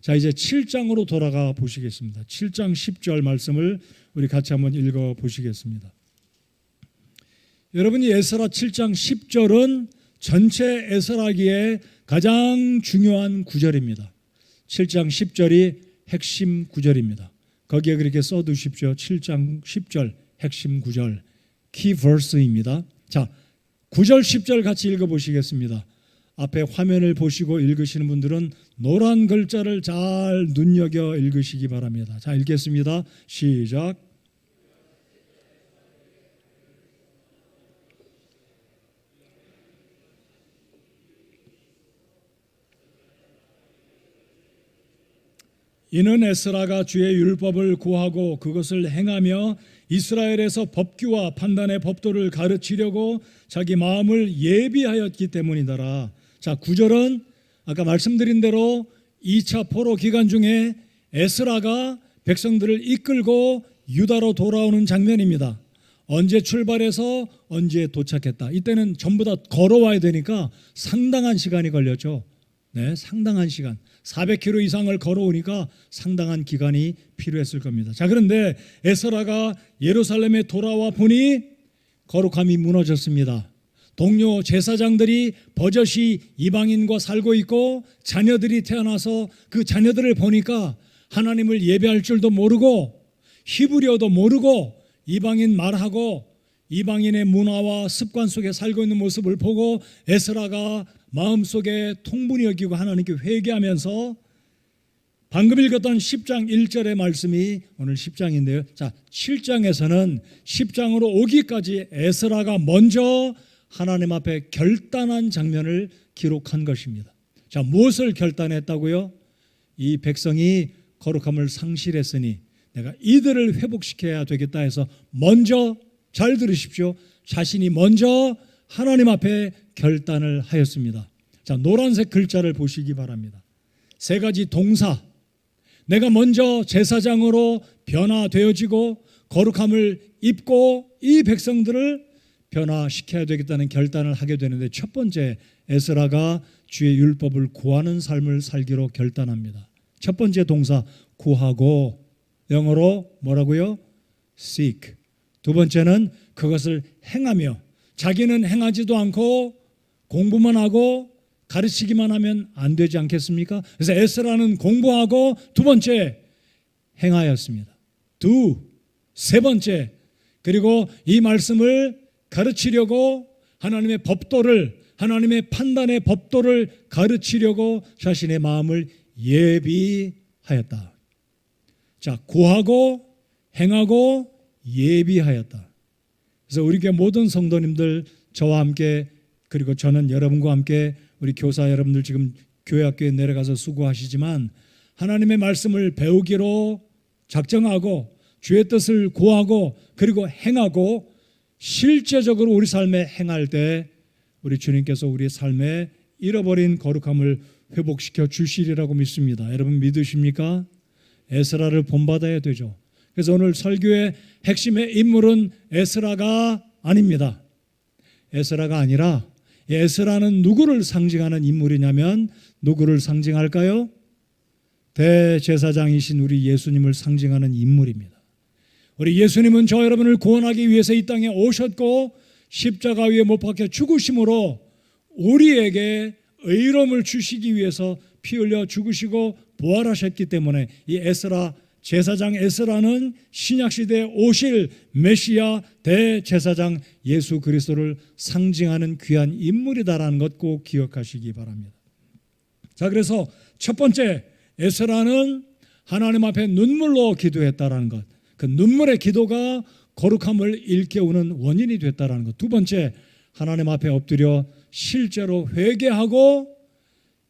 자, 이제 7장으로 돌아가 보시겠습니다. 7장 10절 말씀을 우리 같이 한번 읽어 보시겠습니다. 여러분이 에스라 7장 10절은 전체 에스라기의 가장 중요한 구절입니다. 7장 10절이 핵심 구절입니다. 거기에 그렇게 써두십시오. 7장 10절 핵심 구절, 키 버스입니다. 자, 9절 10절 같이 읽어보시겠습니다. 앞에 화면을 보시고 읽으시는 분들은 노란 글자를 잘 눈여겨 읽으시기 바랍니다. 자, 읽겠습니다. 시작. 이는 에스라가 주의 율법을 구하고 그것을 행하며 이스라엘에서 법규와 판단의 법도를 가르치려고 자기 마음을 예비하였기 때문이더라. 자, 9절은 아까 말씀드린 대로 2차 포로 기간 중에 에스라가 백성들을 이끌고 유다로 돌아오는 장면입니다. 언제 출발해서 언제 도착했다. 이때는 전부 다 걸어와야 되니까 상당한 시간이 걸렸죠. 네, 상당한 시간. 400km 이상을 걸어오니까 상당한 기간이 필요했을 겁니다. 자, 그런데 에스라가 예루살렘에 돌아와 보니 거룩함이 무너졌습니다. 동료 제사장들이 버젓이 이방인과 살고 있고 자녀들이 태어나서 그 자녀들을 보니까 하나님을 예배할 줄도 모르고 히브리어도 모르고 이방인 말하고 이방인의 문화와 습관 속에 살고 있는 모습을 보고 에스라가 마음속에 통분이 여기고 하나님께 회개하면서 방금 읽었던 10장 1절의 말씀이 오늘 10장인데요. 자, 7장에서는 10장으로 오기까지 에스라가 먼저 하나님 앞에 결단한 장면을 기록한 것입니다. 자, 무엇을 결단했다고요? 이 백성이 거룩함을 상실했으니 내가 이들을 회복시켜야 되겠다 해서 먼저, 잘 들으십시오, 자신이 먼저 하나님 앞에 결단을 하였습니다. 자, 노란색 글자를 보시기 바랍니다. 세 가지 동사, 내가 먼저 제사장으로 변화되어지고 거룩함을 입고 이 백성들을 변화시켜야 되겠다는 결단을 하게 되는데, 첫 번째, 에스라가 주의 율법을 구하는 삶을 살기로 결단합니다. 첫 번째 동사 구하고, 영어로 뭐라고요? seek. 두 번째는 그것을 행하며, 자기는 행하지도 않고 공부만 하고 가르치기만 하면 안 되지 않겠습니까? 그래서 에스라는 공부하고 두 번째 행하였습니다. 세 번째, 그리고 이 말씀을 가르치려고 하나님의 법도를, 하나님의 판단의 법도를 가르치려고 자신의 마음을 예비하였다. 자, 구하고 행하고 예비하였다. 그래서 우리 교회 모든 성도님들, 저와 함께, 그리고 저는 여러분과 함께, 우리 교사 여러분들 지금 교회 학교에 내려가서 수고하시지만 하나님의 말씀을 배우기로 작정하고 주의 뜻을 구하고 그리고 행하고 실제적으로 우리 삶에 행할 때 우리 주님께서 우리의 삶에 잃어버린 거룩함을 회복시켜 주시리라고 믿습니다. 여러분 믿으십니까? 에스라를 본받아야 되죠. 그래서 오늘 설교의 핵심의 인물은 에스라가 아닙니다. 에스라가 아니라, 에스라는 누구를 상징하는 인물이냐면 누구를 상징할까요? 대제사장이신 우리 예수님을 상징하는 인물입니다. 우리 예수님은 저 여러분을 구원하기 위해서 이 땅에 오셨고 십자가 위에 못 박혀 죽으심으로 우리에게 의로움을 주시기 위해서 피 흘려 죽으시고 부활하셨기 때문에 이 에스라, 제사장 에스라는 신약시대에 오실 메시아 대제사장 예수 그리스도를 상징하는 귀한 인물이다라는 것 꼭 기억하시기 바랍니다. 자, 그래서 첫 번째, 에스라는 하나님 앞에 눈물로 기도했다라는 것, 그 눈물의 기도가 거룩함을 일깨우는 원인이 됐다라는 것. 두 번째, 하나님 앞에 엎드려 실제로 회개하고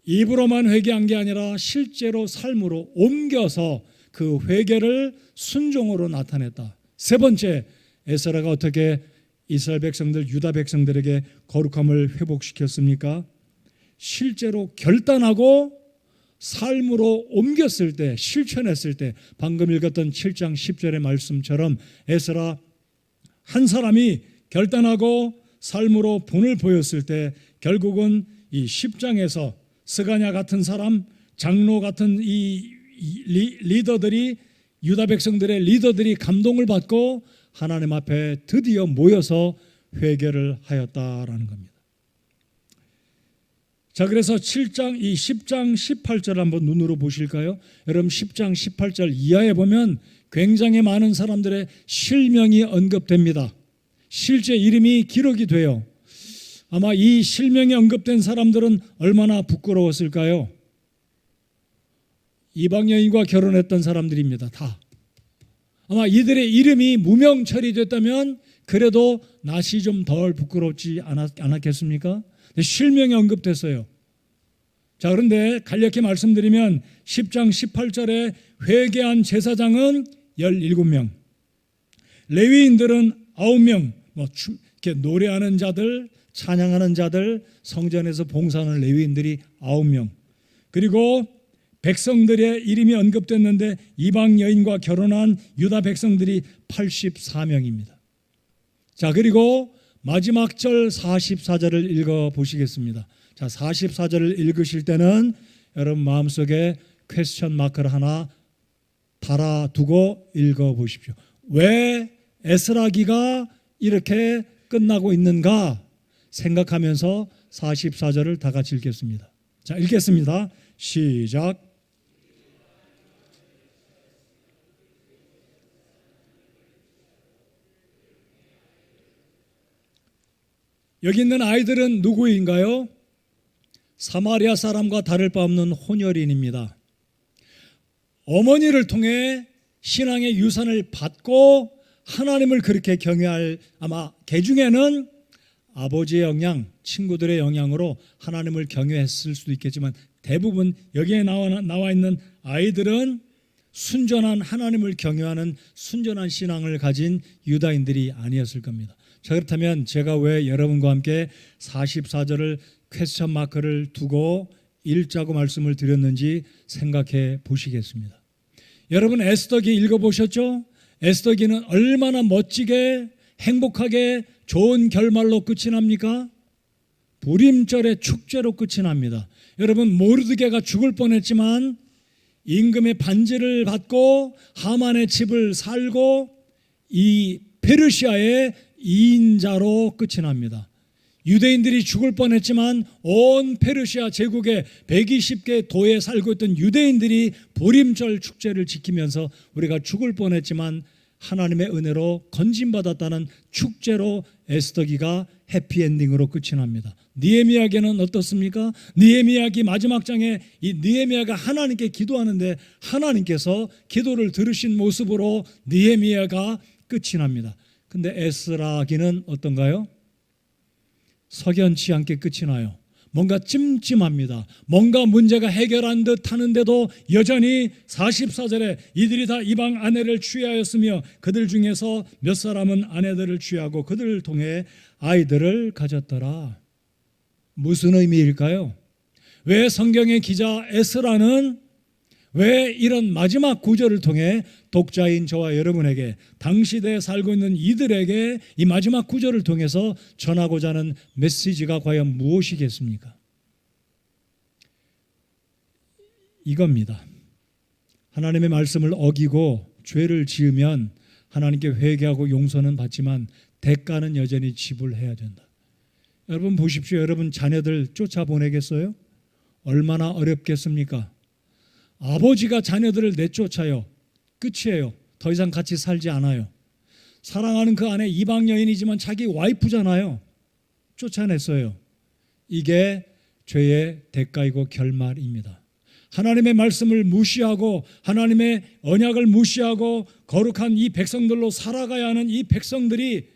입으로만 회개한 게 아니라 실제로 삶으로 옮겨서 그 회개를 순종으로 나타냈다. 세 번째, 에스라가 어떻게 이스라엘 백성들, 유다 백성들에게 거룩함을 회복시켰습니까? 실제로 결단하고 삶으로 옮겼을 때, 실천했을 때, 방금 읽었던 7장 10절의 말씀처럼 에스라 한 사람이 결단하고 삶으로 본을 보였을 때 결국은 이 10장에서 스가랴 같은 사람, 장로 같은 이 리더들이, 유다 백성들의 리더들이 감동을 받고 하나님 앞에 드디어 모여서 회개를 하였다라는 겁니다. 자, 그래서 7장, 이 10장 18절 한번 눈으로 보실까요? 여러분 10장 18절 이하에 보면 굉장히 많은 사람들의 실명이 언급됩니다. 실제 이름이 기록이 돼요. 아마 이 실명이 언급된 사람들은 얼마나 부끄러웠을까요? 이방 여인과 결혼했던 사람들입니다. 다. 아마 이들의 이름이 무명 처리됐다면 그래도 낯이 좀 덜 부끄럽지 않았겠습니까? 실명이 언급됐어요. 자, 그런데 간략히 말씀드리면 10장 18절에 회개한 제사장은 17명, 레위인들은 9명, 이렇게 노래하는 자들, 찬양하는 자들, 성전에서 봉사하는 레위인들이 9명, 그리고 백성들의 이름이 언급됐는데 이방 여인과 결혼한 유다 백성들이 84명입니다. 자, 그리고 마지막 절 44절을 읽어보시겠습니다. 자, 44절을 읽으실 때는 여러분 마음속에 퀘스천 마크를 하나 달아두고 읽어보십시오. 왜 에스라기가 이렇게 끝나고 있는가 생각하면서 44절을 다 같이 읽겠습니다. 자, 읽겠습니다. 시작. 여기 있는 아이들은 누구인가요? 사마리아 사람과 다를 바 없는 혼혈인입니다. 어머니를 통해 신앙의 유산을 받고 하나님을 그렇게 경외할 아마 개 중에는 아버지의 영향, 친구들의 영향으로 하나님을 경외했을 수도 있겠지만 대부분 여기에 나와 있는 아이들은 순전한 하나님을 경외하는 순전한 신앙을 가진 유다인들이 아니었을 겁니다. 자, 그렇다면 제가 왜 여러분과 함께 44절을 퀘스천 마크를 두고 읽자고 말씀을 드렸는지 생각해 보시겠습니다. 여러분 에스더기 읽어보셨죠? 에스더기는 얼마나 멋지게 행복하게 좋은 결말로 끝이 납니까? 불임절의 축제로 끝이 납니다. 여러분 모르드게가 죽을 뻔했지만 임금의 반지를 받고 하만의 집을 살고 이 페르시아의 2인자로 끝이 납니다. 유대인들이 죽을 뻔했지만 온 페르시아 제국의 120개 도에 살고 있던 유대인들이 불임절 축제를 지키면서 우리가 죽을 뻔했지만 하나님의 은혜로 건진받았다는 축제로 에스더기가 해피엔딩으로 끝이 납니다. 느헤미야기는 어떻습니까? 느헤미야기 마지막 장에 이 느헤미야가 하나님께 기도하는데 하나님께서 기도를 들으신 모습으로 느헤미야가 끝이 납니다. 근데 에스라기는 어떤가요? 석연치 않게 끝이 나요. 뭔가 찜찜합니다. 뭔가 문제가 해결한 듯 하는데도 여전히 44절에 이들이 다 이방 아내를 취하였으며 그들 중에서 몇 사람은 아내들을 취하고 그들을 통해 아이들을 가졌더라. 무슨 의미일까요? 왜 성경의 기자 에스라는 왜 이런 마지막 구절을 통해 독자인 저와 여러분에게 당시대에 살고 있는 이들에게 이 마지막 구절을 통해서 전하고자 하는 메시지가 과연 무엇이겠습니까? 이겁니다. 하나님의 말씀을 어기고 죄를 지으면 하나님께 회개하고 용서는 받지만 대가는 여전히 지불해야 된다. 여러분 보십시오. 여러분 자녀들 쫓아보내겠어요? 얼마나 어렵겠습니까? 아버지가 자녀들을 내쫓아요. 끝이에요. 더 이상 같이 살지 않아요. 사랑하는 그 아내 이방 여인이지만 자기 와이프잖아요. 쫓아냈어요. 이게 죄의 대가이고 결말입니다. 하나님의 말씀을 무시하고 하나님의 언약을 무시하고 거룩한 이 백성들로 살아가야 하는 이 백성들이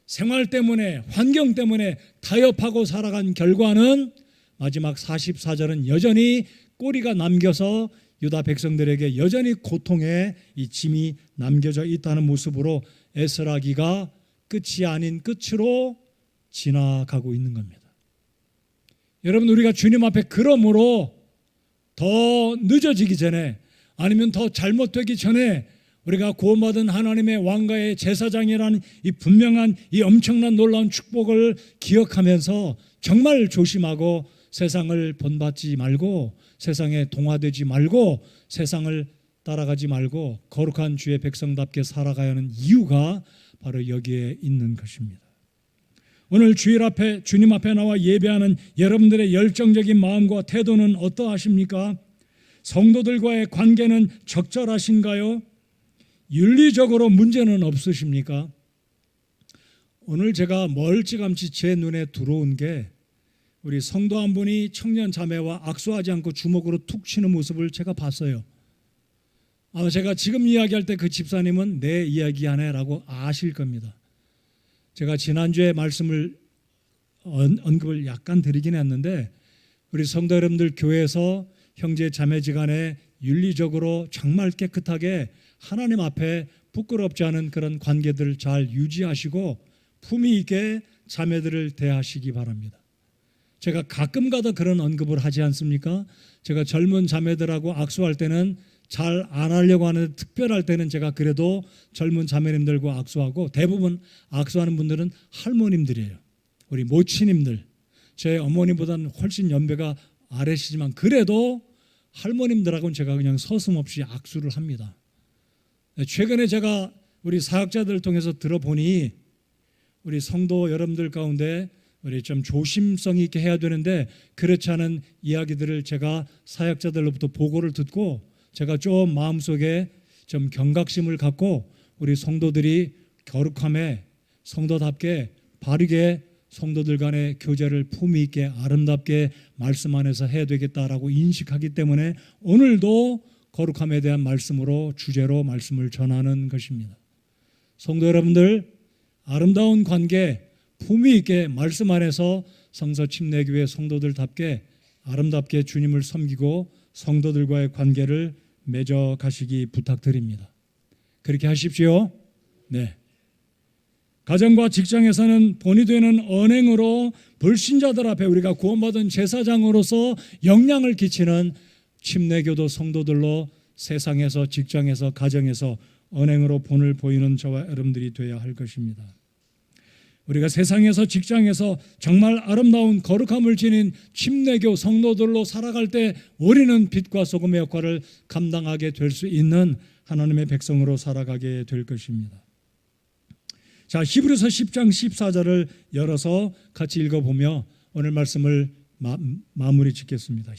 생활 때문에 환경 때문에 타협하고 살아간 결과는 마지막 44절은 여전히 꼬리가 남겨서 유다 백성들에게 여전히 고통의 이 짐이 남겨져 있다는 모습으로 에스라기가 끝이 아닌 끝으로 지나가고 있는 겁니다. 여러분 우리가 주님 앞에 그러므로 더 늦어지기 전에 아니면 더 잘못되기 전에 우리가 구원받은 하나님의 왕가의 제사장이라는 이 분명한 이 엄청난 놀라운 축복을 기억하면서 정말 조심하고 세상을 본받지 말고 세상에 동화되지 말고 세상을 따라가지 말고 거룩한 주의 백성답게 살아가야 하는 이유가 바로 여기에 있는 것입니다. 오늘 주님 앞에 나와 예배하는 여러분들의 열정적인 마음과 태도는 어떠하십니까? 성도들과의 관계는 적절하신가요? 윤리적으로 문제는 없으십니까? 오늘 제가 멀찌감치 제 눈에 들어온 게 우리 성도 한 분이 청년 자매와 악수하지 않고 주먹으로 툭 치는 모습을 제가 봤어요. 제가 지금 이야기할 때 그 집사님은 내 이야기하네 라고 아실 겁니다. 제가 지난주에 말씀을 언급을 약간 드리긴 했는데 우리 성도 여러분들 교회에서 형제 자매지간에 윤리적으로 정말 깨끗하게 하나님 앞에 부끄럽지 않은 그런 관계들을 잘 유지하시고 품위 있게 자매들을 대하시기 바랍니다. 제가 가끔가다 그런 언급을 하지 않습니까? 제가 젊은 자매들하고 악수할 때는 잘 안 하려고 하는데 특별할 때는 제가 그래도 젊은 자매님들과 악수하고 대부분 악수하는 분들은 할머님들이에요. 우리 모치님들. 제 어머니보다는 훨씬 연배가 아래시지만 그래도 할머님들하고는 제가 그냥 서슴없이 악수를 합니다. 최근에 제가 우리 사역자들을 통해서 들어보니 우리 성도 여러분들 가운데 우리 좀 조심성 있게 해야 되는데 그렇지 않은 이야기들을 제가 사역자들로부터 보고를 듣고 제가 좀 마음속에 좀 경각심을 갖고 우리 성도들이 거룩함에 성도답게 바르게 성도들 간의 교제를 품위 있게 아름답게 말씀 안에서 해야 되겠다라고 인식하기 때문에 오늘도 거룩함에 대한 말씀으로 주제로 말씀을 전하는 것입니다. 성도 여러분들 아름다운 관계 품위 있게 말씀 안에서 성서 침례교회 성도들답게 아름답게 주님을 섬기고 성도들과의 관계를 맺어 가시기 부탁드립니다. 그렇게 하십시오. 네. 가정과 직장에서는 본이 되는 언행으로 불신자들 앞에 우리가 구원받은 제사장으로서 영향을 끼치는 침례교도 성도들로 세상에서 직장에서 가정에서 언행으로 본을 보이는 저와 여러분들이 되어야 할 것입니다. 우리가 세상에서 직장에서 정말 아름다운 거룩함을 지닌 침례교 성도들로 살아갈 때 우리는 빛과 소금의 역할을 감당하게 될 수 있는 하나님의 백성으로 살아가게 될 것입니다. 자, 히브리서 10장 14절을 열어서 같이 읽어보며 오늘 말씀을 마무리 짓겠습니다.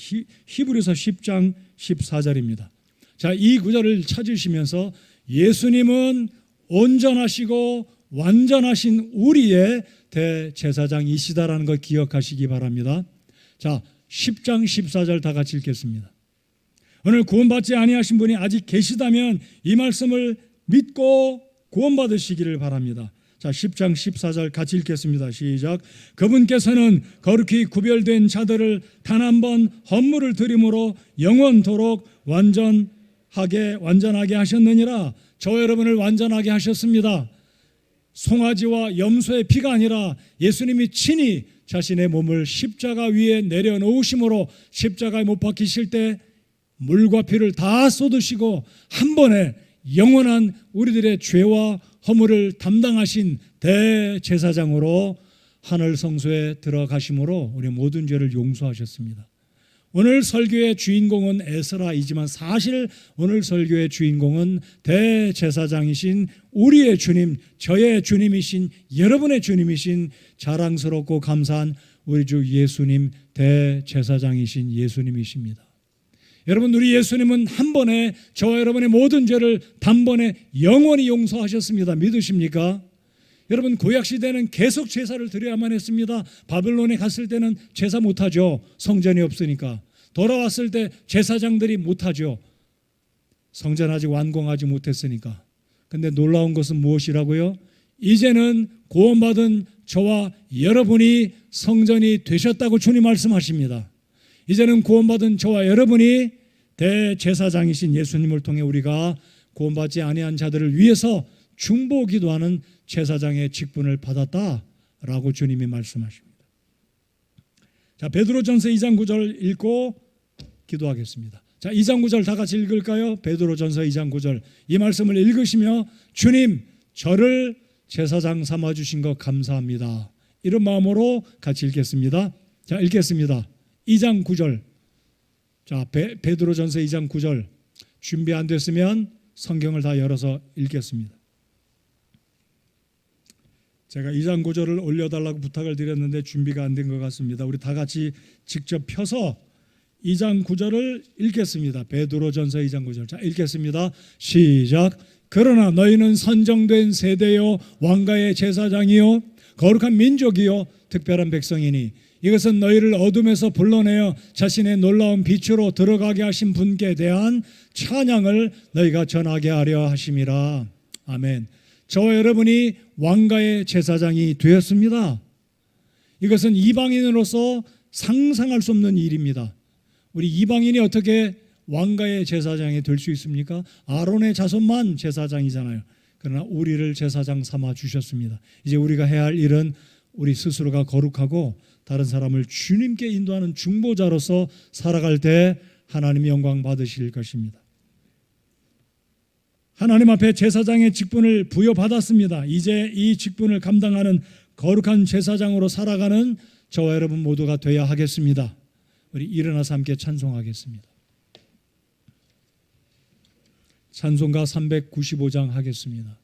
히브리서 10장 14절입니다. 자, 이 구절을 찾으시면서 예수님은 온전하시고 완전하신 우리의 대제사장이시다라는 것 기억하시기 바랍니다. 자, 10장 14절 다 같이 읽겠습니다. 오늘 구원받지 아니하신 분이 아직 계시다면 이 말씀을 믿고 구원받으시기를 바랍니다. 자, 10장 14절 같이 읽겠습니다. 시작. 그분께서는 거룩히 구별된 자들을 단 한 번 헌물을 드림으로 영원토록 완전하게 하셨느니라. 저와 여러분을 완전하게 하셨습니다. 송아지와 염소의 피가 아니라 예수님이 친히 자신의 몸을 십자가 위에 내려놓으심으로 십자가에 못 박히실 때 물과 피를 다 쏟으시고 한 번에 영원한 우리들의 죄와 허물을 담당하신 대제사장으로 하늘 성소에 들어가심으로 우리 모든 죄를 용서하셨습니다. 오늘 설교의 주인공은 에스라이지만 사실 오늘 설교의 주인공은 대제사장이신 우리의 주님, 저의 주님이신 여러분의 주님이신 자랑스럽고 감사한 우리 주 예수님, 대제사장이신 예수님이십니다. 여러분, 우리 예수님은 한 번에 저와 여러분의 모든 죄를 단번에 영원히 용서하셨습니다. 믿으십니까? 여러분, 구약시대는 계속 제사를 드려야만 했습니다. 바벨론에 갔을 때는 제사 못하죠. 성전이 없으니까. 돌아왔을 때 제사장들이 못하죠. 성전 아직 완공하지 못했으니까. 근데 놀라운 것은 무엇이라고요? 이제는 구원받은 저와 여러분이 성전이 되셨다고 주님 말씀하십니다. 이제는 구원받은 저와 여러분이 대제사장이신 예수님을 통해 우리가 구원받지 아니한 자들을 위해서 중보기도하는 제사장의 직분을 받았다라고 주님이 말씀하십니다. 자, 베드로전서 2장 9절 읽고 기도하겠습니다. 자, 2장 9절 다 같이 읽을까요? 베드로전서 2장 9절 이 말씀을 읽으시며 주님, 저를 제사장 삼아 주신 것 감사합니다. 이런 마음으로 같이 읽겠습니다. 자, 읽겠습니다. 2장 9절. 자, 베드로전서 2장 9절 준비 안 됐으면 성경을 다 열어서 읽겠습니다. 제가 2장 9절을 올려달라고 부탁을 드렸는데 준비가 안 된 것 같습니다. 우리 다 같이 직접 펴서 2장 9절을 읽겠습니다. 베드로전서 2장 9절. 자, 읽겠습니다. 시작. 그러나 너희는 선정된 세대요 왕가의 제사장이요 거룩한 민족이요 특별한 백성이니 이것은 너희를 어둠에서 불러내어 자신의 놀라운 빛으로 들어가게 하신 분께 대한 찬양을 너희가 전하게 하려 하심이라. 아멘. 저와 여러분이 왕가의 제사장이 되었습니다. 이것은 이방인으로서 상상할 수 없는 일입니다. 우리 이방인이 어떻게 왕가의 제사장이 될 수 있습니까? 아론의 자손만 제사장이잖아요. 그러나 우리를 제사장 삼아 주셨습니다. 이제 우리가 해야 할 일은 우리 스스로가 거룩하고 다른 사람을 주님께 인도하는 중보자로서 살아갈 때 하나님의 영광 받으실 것입니다. 하나님 앞에 제사장의 직분을 부여받았습니다. 이제 이 직분을 감당하는 거룩한 제사장으로 살아가는 저와 여러분 모두가 되어야 하겠습니다. 우리 일어나서 함께 찬송하겠습니다. 찬송가 395장 하겠습니다.